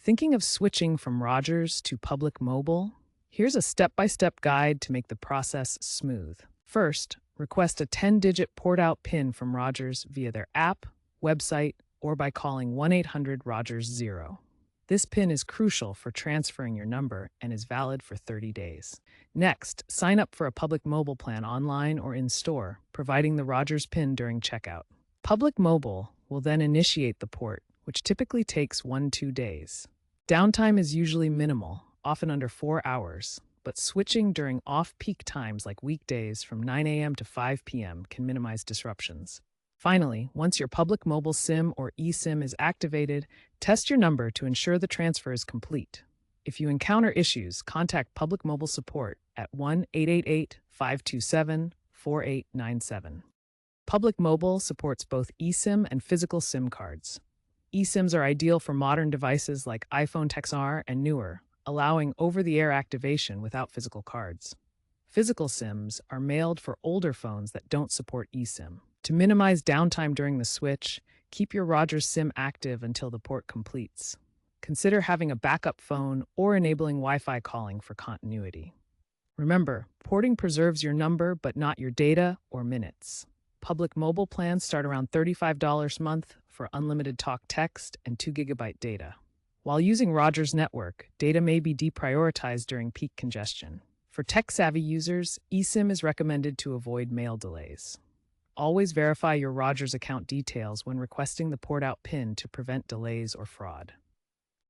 Thinking of switching from Rogers to Public Mobile? Here's a step-by-step guide to make the process smooth. First, request a 10-digit port-out PIN from Rogers via their app, website, or by calling 1-800-ROGERS-0. This PIN is crucial for transferring your number and is valid for 30 days. Next, sign up for a Public Mobile plan online or in-store, providing the Rogers PIN during checkout. Public Mobile will then initiate the port, which typically takes 1-2 days. Downtime is usually minimal, often under 4 hours, but switching during off-peak times like weekdays from 9 a.m. to 5 p.m. can minimize disruptions. Finally, once your Public Mobile SIM or eSIM is activated, test your number to ensure the transfer is complete. If you encounter issues, contact Public Mobile support at 1-888-527-4897. Public Mobile supports both eSIM and physical SIM cards. eSIMs are ideal for modern devices like iPhone XR and newer, allowing over-the-air activation without physical cards. Physical SIMs are mailed for older phones that don't support eSIM. To minimize downtime during the switch, keep your Rogers SIM active until the port completes. Consider having a backup phone or enabling Wi-Fi calling for continuity. Remember, porting preserves your number but not your data or minutes. Public Mobile plans start around $35 a month for unlimited talk text and 2 GB data. While using Rogers network, data may be deprioritized during peak congestion. For tech-savvy users, eSIM is recommended to avoid mail delays. Always verify your Rogers account details when requesting the port-out PIN to prevent delays or fraud.